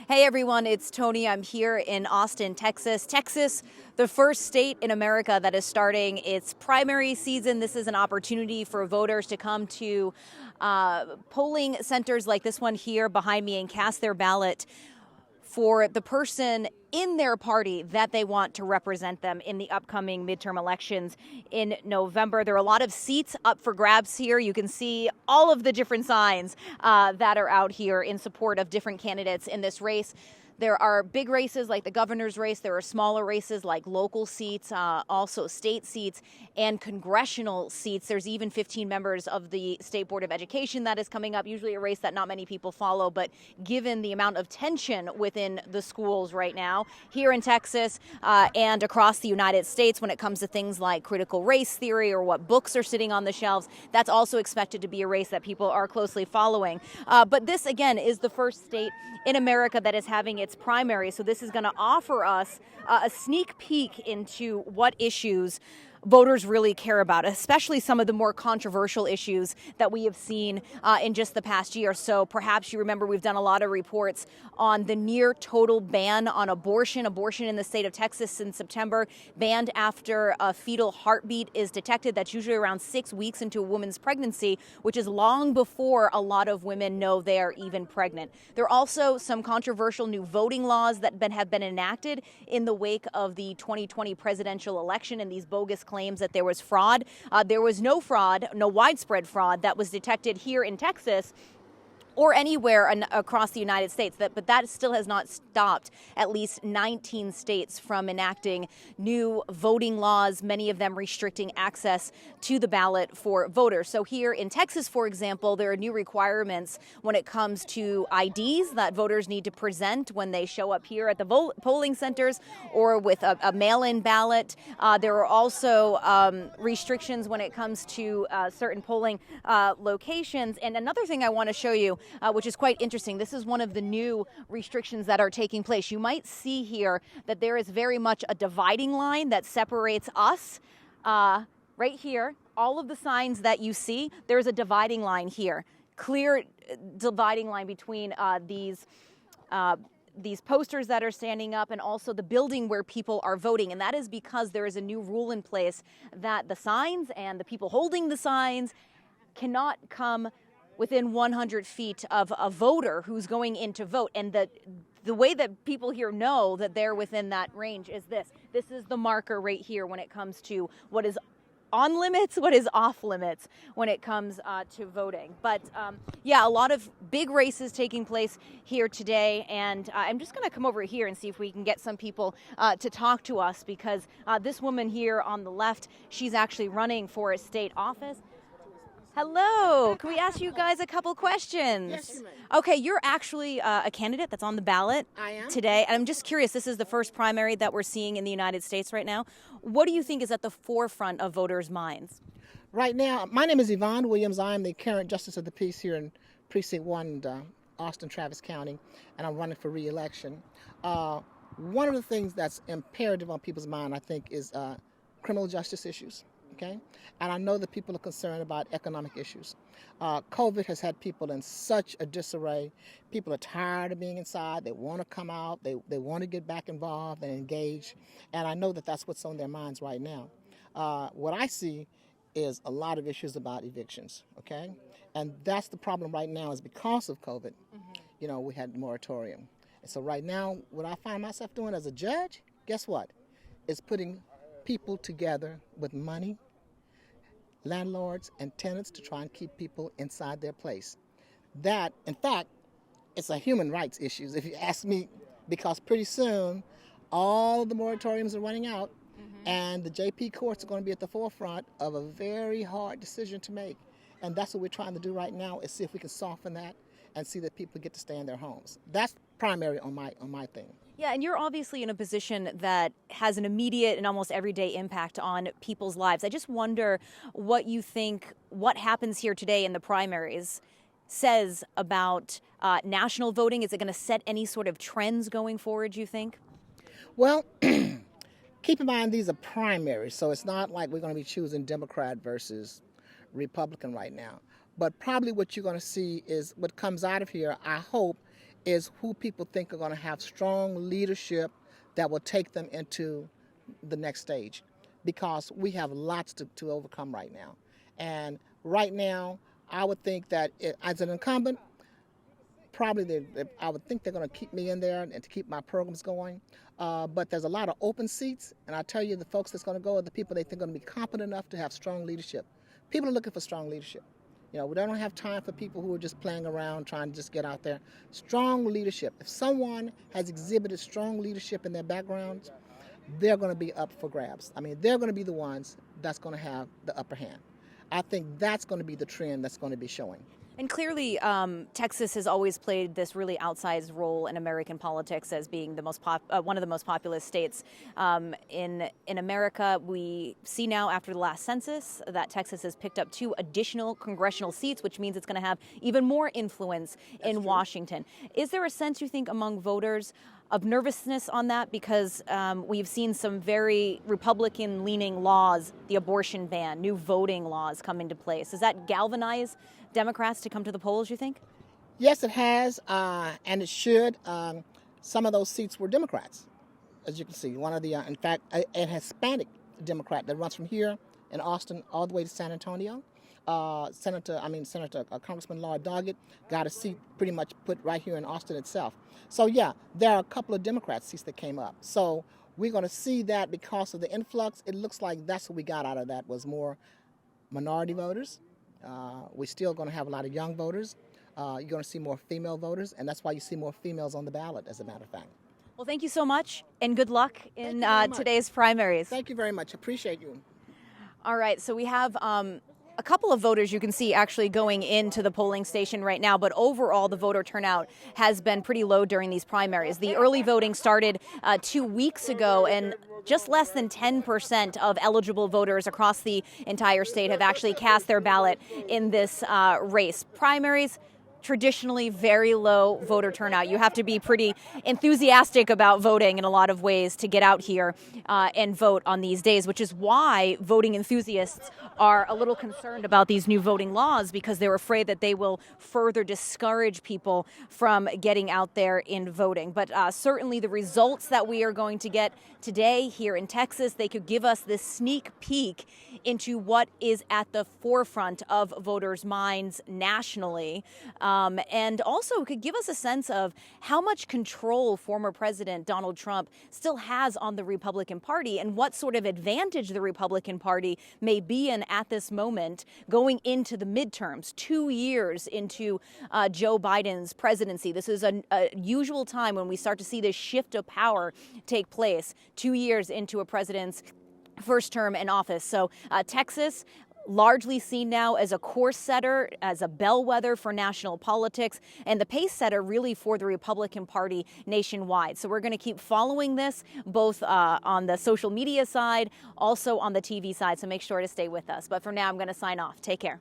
Hey everyone, it's Tony. I'm here in Austin, Texas. Texas, the first state in America that is starting its primary season. This is an opportunity for voters to come to polling centers like this one here behind me and cast their ballot for the person in their party that they want to represent them in the upcoming midterm elections in November. There are a lot of seats up for grabs here. You can see all of the different signs that are out here in support of different candidates in this race. There are big races like the governor's race. There are smaller races like local seats, also state seats and congressional seats. There's even 15 members of the State Board of Education that is coming up, usually a race that not many people follow. But given the amount of tension within the schools right now here in Texas and across the United States when it comes to things like critical race theory or what books are sitting on the shelves, that's also expected to be a race that people are closely following. But this, again, is the first state in America that is having its primary. So this is going to offer us a sneak peek into what issues voters really care about, especially some of the more controversial issues that we have seen in just the past year. So perhaps you remember we've done a lot of reports on the near total ban on abortion. Abortion in the state of Texas since September, banned after a fetal heartbeat is detected. That's usually around 6 weeks into a woman's pregnancy, which is long before a lot of women know they are even pregnant. There are also some controversial new voting laws that have been enacted in the wake of the 2020 presidential election and these bogus claims that there was fraud. There was no fraud, no widespread fraud that was detected here in Texas or anywhere across the United States. But that still has not stopped at least 19 states from enacting new voting laws, many of them restricting access to the ballot for voters. So here in Texas, for example, there are new requirements when it comes to IDs that voters need to present when they show up here at the polling centers or with a mail-in ballot. There are also restrictions when it comes to certain polling locations. And another thing I want to show you, which is quite interesting. This is one of the new restrictions that are taking place. You might see here that there is very much a dividing line that separates us right here. All of the signs that you see, there's a dividing line here. Clear dividing line between these posters that are standing up and also the building where people are voting. And that is because there is a new rule in place that the signs and the people holding the signs cannot come within 100 feet of a voter who's going in to vote. And the way that people here know that they're within that range is this. This is the marker right here when it comes to what is on limits, what is off limits when it comes to voting. But yeah, a lot of big races taking place here today. And I'm just going to come over here and see if we can get some people to talk to us, because this woman here on the left, she's actually running for a state office. Hello. Can we ask you guys a couple questions? Yes, you may. Okay, you're actually a candidate that's on the ballot today. And I'm just curious, this is the first primary that we're seeing in the United States right now. What do you think is at the forefront of voters' minds? Right now, my name is Yvonne Williams. I'm the current Justice of the Peace here in Precinct 1, Austin, Travis County, and I'm running for re-election. One of the things that's imperative on people's mind, I think, is criminal justice issues. Okay, and I know that people are concerned about economic issues. COVID has had people in such a disarray. People are tired of being inside. They want to come out. They want to get back involved and engage. And I know that that's what's on their minds right now. What I see is a lot of issues about evictions. Okay, and that's the problem right now is because of COVID. You know, we had the moratorium. And so right now, what I find myself doing as a judge, guess what? Is putting people together with money, landlords and tenants, to try and keep people inside their place. That, in fact, it's a human rights issue, if you ask me, because pretty soon all of the moratoriums are running out, and the JP courts are going to be at the forefront of a very hard decision to make. And that's what we're trying to do right now, is see if we can soften that and see that people get to stay in their homes. That's primary on my thing. Yeah, and you're obviously in a position that has an immediate and almost everyday impact on people's lives. I just wonder what you think, what happens here today in the primaries says about national voting. Is it going to set any sort of trends going forward, do you think? Well, keep in mind these are primaries, so it's not like we're going to be choosing Democrat versus Republican right now. But probably what you're going to see is what comes out of here, I hope, is who people think are going to have strong leadership that will take them into the next stage, because we have lots to overcome right now. And right now, I would think that as an incumbent, probably I would think they're going to keep me in there and to keep my programs going. But there's a lot of open seats, and I tell you, the folks that's going to go are the people they think are going to be competent enough to have strong leadership. People are looking for strong leadership. You know, we don't have time for people who are just playing around trying to just get out there. Strong leadership. If someone has exhibited strong leadership in their backgrounds, they're going to be up for grabs. I mean, they're going to be the ones that's going to have the upper hand. I think that's going to be the trend that's going to be showing. And clearly, Texas has always played this really outsized role in American politics as being the one of the most populous states in America. We see now, after the last census, that Texas has picked up 2 additional congressional seats, which means it's going to have even more influence in Washington. Is there a sense, you think, among voters of nervousness on that? Because we've seen some very Republican-leaning laws, the abortion ban, new voting laws come into place. Does that galvanize Democrats to come to the polls, you think? Yes, it has, and it should. Some of those seats were Democrats, as you can see. One of the, in fact, a Hispanic Democrat that runs from here in Austin all the way to San Antonio. Congressman Lloyd Doggett got a seat pretty much put right here in Austin itself. So yeah, there are a couple of Democrat seats that came up. So we're going to see that because of the influx. It looks like that's what we got out of that was more minority voters. We're still going to have a lot of young voters. You're going to see more female voters, and that's why you see more females on the ballot, as a matter of fact. Well, thank you so much, and good luck in today's primaries. Thank you very much. Appreciate you. All right, so we have a couple of voters you can see actually going into the polling station right now, but overall the voter turnout has been pretty low during these primaries. The early voting started 2 weeks ago, and just less than 10% of eligible voters across the entire state have actually cast their ballot in this race. Primaries, traditionally very low voter turnout. You have to be pretty enthusiastic about voting in a lot of ways to get out here and vote on these days, which is why voting enthusiasts are a little concerned about these new voting laws, because they're afraid that they will further discourage people from getting out there and voting. But certainly the results that we are going to get today here in Texas, they could give us this sneak peek into what is at the forefront of voters' minds nationally. And also could give us a sense of how much control former President Donald Trump still has on the Republican Party, and what sort of advantage the Republican Party may be in at this moment going into the midterms, 2 years into Joe Biden's presidency. This is a usual time when we start to see this shift of power take place, 2 years into a president's first term in office. So Texas, largely seen now as a course setter, as a bellwether for national politics, and the pace setter really for the Republican Party nationwide. So we're going to keep following this both on the social media side, also on the TV side. So make sure to stay with us. But for now, I'm going to sign off. Take care.